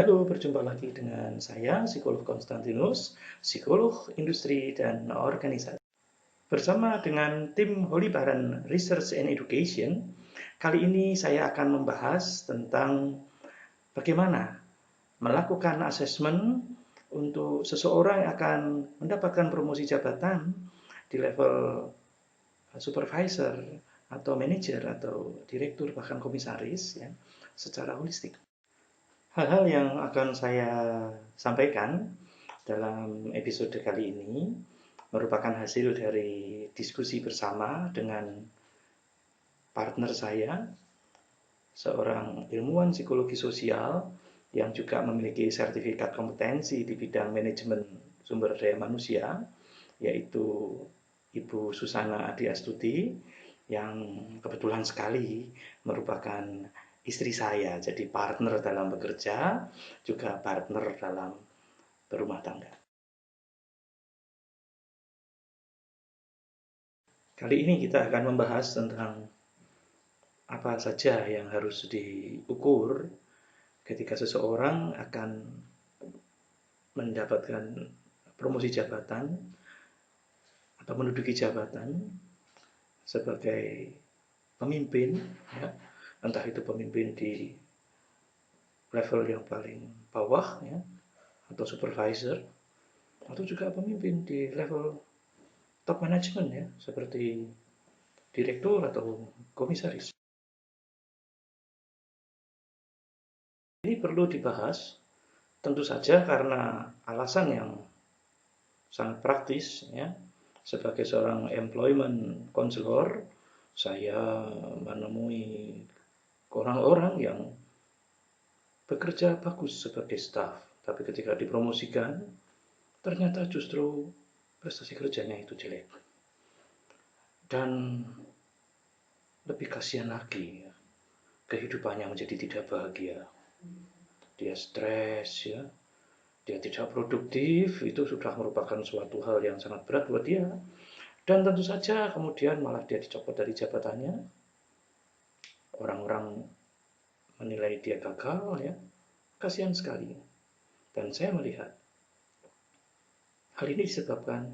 Halo, berjumpa lagi dengan saya, Psikolog Konstantinus, psikolog industri dan organisasi. Bersama dengan tim Holibaran Research and Education, kali ini saya akan membahas tentang bagaimana melakukan asesmen untuk seseorang yang akan mendapatkan promosi jabatan di level supervisor atau manajer atau direktur bahkan komisaris ya, secara holistik. Hal-hal yang akan saya sampaikan dalam episode kali ini merupakan hasil dari diskusi bersama dengan partner saya, seorang ilmuwan psikologi sosial yang juga memiliki sertifikat kompetensi di bidang manajemen sumber daya manusia, yaitu Ibu Susana Adi Astuti, yang kebetulan sekali merupakan istri saya, jadi partner dalam bekerja, juga partner dalam berumah tangga. Kali ini kita akan membahas tentang apa saja yang harus diukur ketika seseorang akan mendapatkan promosi jabatan atau menduduki jabatan sebagai pemimpin, ya, entah itu pemimpin di level yang paling bawah, ya, atau supervisor, atau juga pemimpin di level top management, ya, seperti direktur atau komisaris. Ini perlu dibahas, tentu saja karena alasan yang sangat praktis, ya. Sebagai seorang employment counselor, saya menemui orang-orang yang bekerja bagus sebagai staff, tapi ketika dipromosikan, ternyata justru prestasi kerjanya itu jelek. Dan lebih kasihan lagi, ya, kehidupannya menjadi tidak bahagia. Dia stres, ya, dia tidak produktif, itu sudah merupakan suatu hal yang sangat berat buat dia. Dan tentu saja kemudian malah dia dicopot dari jabatannya. Orang-orang menilai dia gagal, ya. Kasihan sekali. Dan saya melihat hal ini disebabkan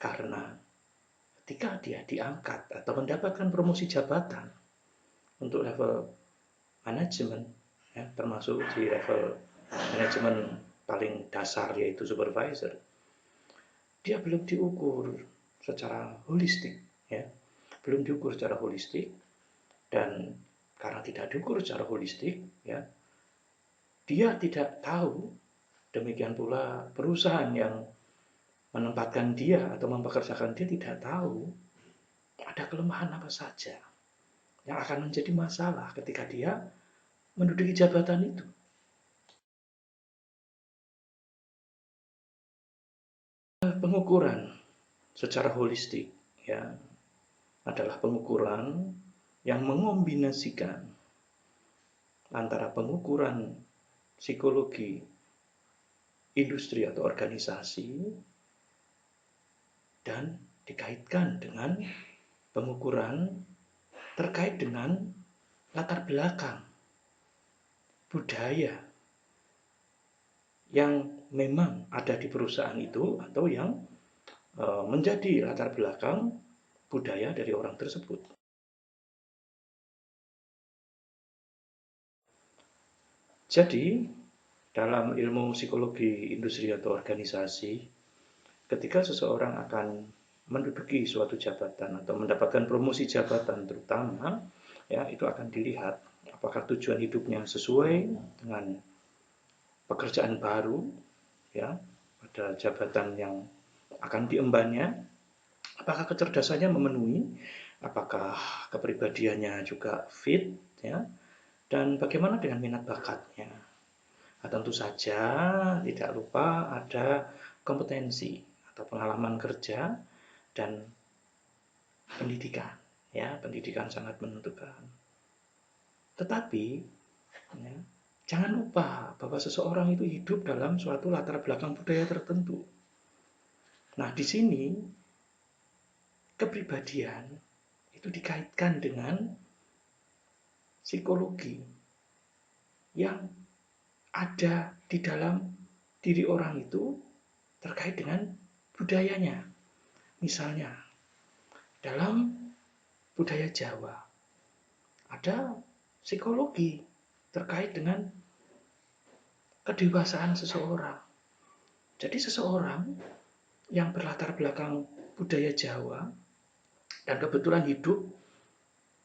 karena ketika dia diangkat atau mendapatkan promosi jabatan untuk level manajemen, ya, termasuk di level manajemen paling dasar yaitu supervisor, dia belum diukur secara holistik, ya, belum diukur secara holistik, dan karena tidak diukur secara holistik, ya, dia tidak tahu, demikian pula perusahaan yang menempatkan dia atau mempekerjakan dia tidak tahu ada kelemahan apa saja yang akan menjadi masalah ketika dia menduduki jabatan itu. Pengukuran secara holistik, ya, adalah pengukuran yang mengombinasikan antara pengukuran psikologi industri atau organisasi dan dikaitkan dengan pengukuran terkait dengan latar belakang budaya yang memang ada di perusahaan itu atau yang menjadi latar belakang budaya dari orang tersebut. Jadi, dalam ilmu psikologi industri atau organisasi, ketika seseorang akan menduduki suatu jabatan atau mendapatkan promosi jabatan terutama, ya, itu akan dilihat apakah tujuan hidupnya sesuai dengan pekerjaan baru, ya, pada jabatan yang akan diembannya, apakah kecerdasannya memenuhi, apakah kepribadiannya juga fit, ya, dan bagaimana dengan minat bakatnya. Nah, tentu saja tidak lupa ada kompetensi atau pengalaman kerja dan pendidikan, ya, pendidikan sangat menentukan. Tetapi, ya, jangan lupa bahwa seseorang itu hidup dalam suatu latar belakang budaya tertentu. Nah, di sini kepribadian itu dikaitkan dengan psikologi yang ada di dalam diri orang itu terkait dengan budayanya. Misalnya, dalam budaya Jawa ada psikologi terkait dengan kedewasaan seseorang. Jadi seseorang yang berlatar belakang budaya Jawa dan kebetulan hidup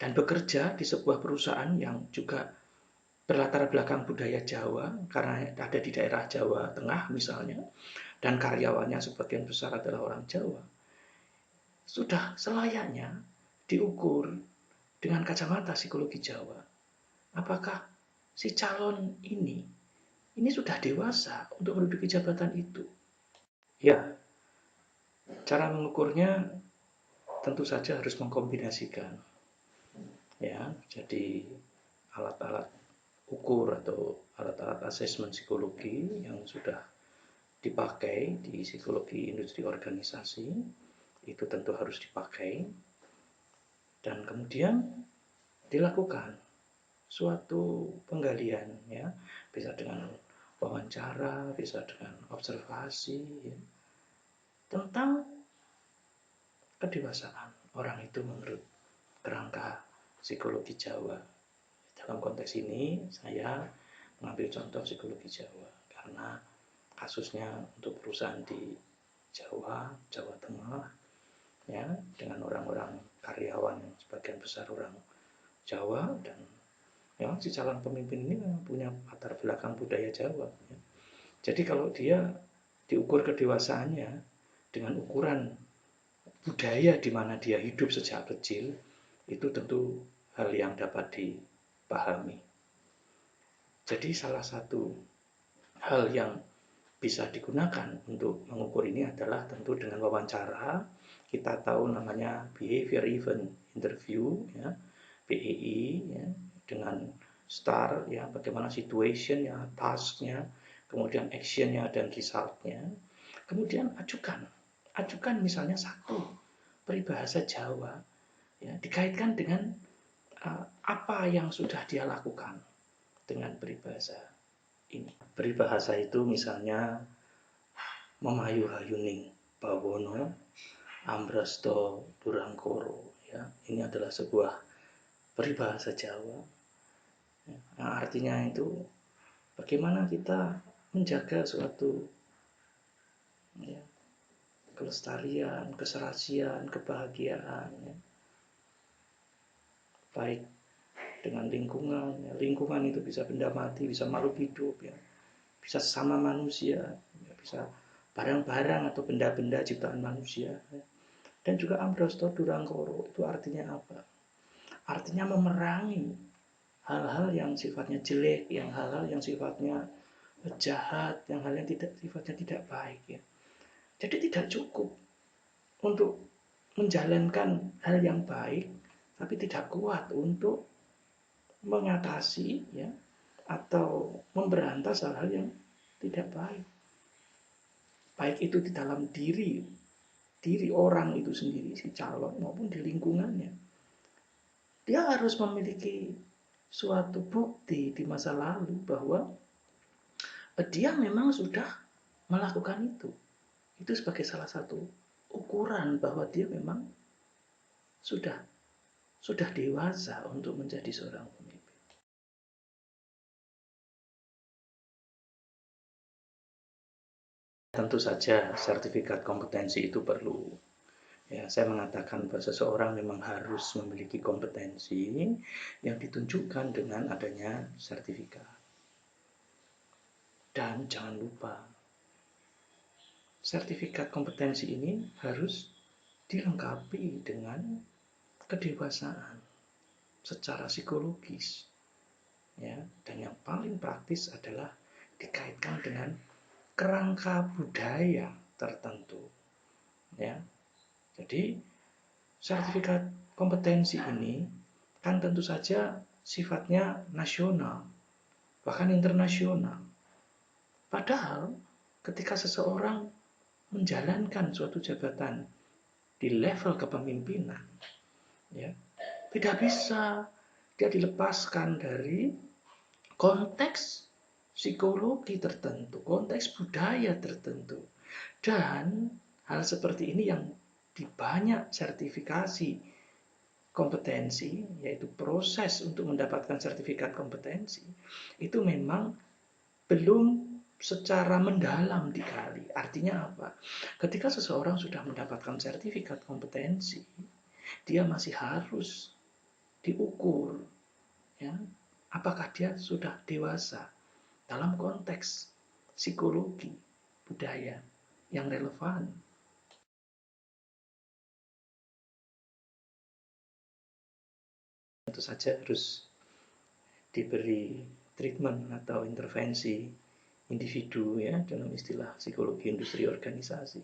dan bekerja di sebuah perusahaan yang juga berlatar belakang budaya Jawa karena ada di daerah Jawa Tengah misalnya, dan karyawannya sebagian besar adalah orang Jawa, sudah selayaknya diukur dengan kacamata psikologi Jawa. Apakah si calon ini sudah dewasa untuk menduduki jabatan itu? Ya, cara mengukurnya tentu saja harus mengkombinasikan. Ya, jadi alat-alat ukur atau alat-alat asesmen psikologi yang sudah dipakai di psikologi industri organisasi itu tentu harus dipakai, dan kemudian dilakukan suatu penggalian, ya, bisa dengan wawancara, bisa dengan observasi, ya, tentang kedewasaan orang itu menurut kerangka psikologi Jawa. Dalam konteks ini saya mengambil contoh psikologi Jawa karena kasusnya untuk perusahaan di Jawa, Jawa Tengah, ya, dengan orang-orang karyawan yang sebagian besar orang Jawa, dan ya, si calon pemimpin ini punya latar belakang budaya Jawa. Ya. Jadi kalau dia diukur kedewasaannya dengan ukuran budaya di mana dia hidup sejak kecil, itu tentu hal yang dapat dipahami. Jadi salah satu hal yang bisa digunakan untuk mengukur ini adalah tentu dengan wawancara. Kita tahu namanya behavior event interview, ya, BEI, ya, dengan STAR, ya, bagaimana situationnya, tasknya, kemudian actionnya dan resultnya. Kemudian ajukan misalnya satu peribahasa Jawa, ya, dikaitkan dengan apa yang sudah dia lakukan dengan peribahasa ini. Peribahasa itu misalnya memayu-hayuning bawono ambrasto durangkoro, ya. Ini adalah sebuah peribahasa Jawa, ya, yang artinya itu bagaimana kita menjaga suatu, ya, kelestarian, keserasian, kebahagiaan, ya, baik dengan lingkungan, ya. Lingkungan itu bisa benda mati, bisa makhluk hidup, ya, bisa sesama manusia, ya, bisa barang-barang atau benda-benda ciptaan manusia, ya. Dan juga Ambrosto Durangkoro itu artinya apa? Artinya memerangi hal-hal yang sifatnya jelek, yang hal-hal yang sifatnya jahat, yang hal yang sifatnya tidak baik, ya. Jadi tidak cukup untuk menjalankan hal yang baik, tapi tidak kuat untuk mengatasi, ya, atau memberantas hal-hal yang tidak baik. Baik itu di dalam diri orang itu sendiri, si calon, maupun di lingkungannya. Dia harus memiliki suatu bukti di masa lalu bahwa dia memang sudah melakukan itu. Itu sebagai salah satu ukuran bahwa dia memang sudah dewasa untuk menjadi seorang pemimpin. Tentu saja sertifikat kompetensi itu perlu. Ya, saya mengatakan bahwa seseorang memang harus memiliki kompetensi yang ditunjukkan dengan adanya sertifikat. Dan jangan lupa, sertifikat kompetensi ini harus dilengkapi dengan kedewasaan secara psikologis, ya. Dan yang paling praktis adalah dikaitkan dengan kerangka budaya tertentu, ya. Jadi sertifikat kompetensi ini kan tentu saja sifatnya nasional, bahkan internasional. Padahal ketika seseorang menjalankan suatu jabatan di level kepemimpinan, ya, tidak bisa dia dilepaskan dari konteks psikologi tertentu, konteks budaya tertentu. Dan hal seperti ini yang di banyak sertifikasi kompetensi, yaitu proses untuk mendapatkan sertifikat kompetensi, itu memang belum secara mendalam digali. Artinya apa? Ketika seseorang sudah mendapatkan sertifikat kompetensi, dia masih harus diukur, ya, apakah dia sudah dewasa dalam konteks psikologi budaya yang relevan. Tentu saja harus diberi treatment atau intervensi individu, ya, dalam istilah psikologi industri organisasi,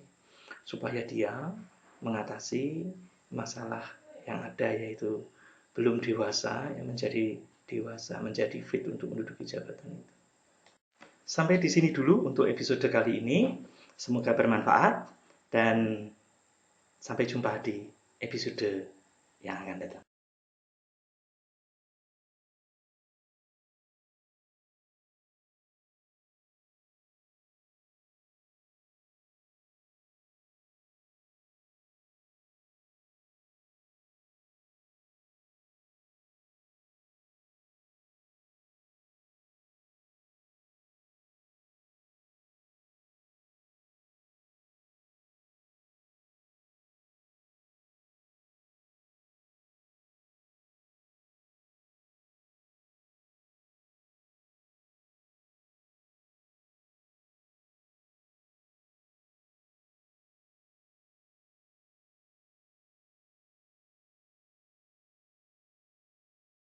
supaya dia mengatasi masalah yang ada, yaitu belum dewasa, yang menjadi dewasa, menjadi fit untuk menduduki jabatan itu. Sampai di sini dulu untuk episode kali ini. Semoga bermanfaat dan sampai jumpa di episode yang akan datang.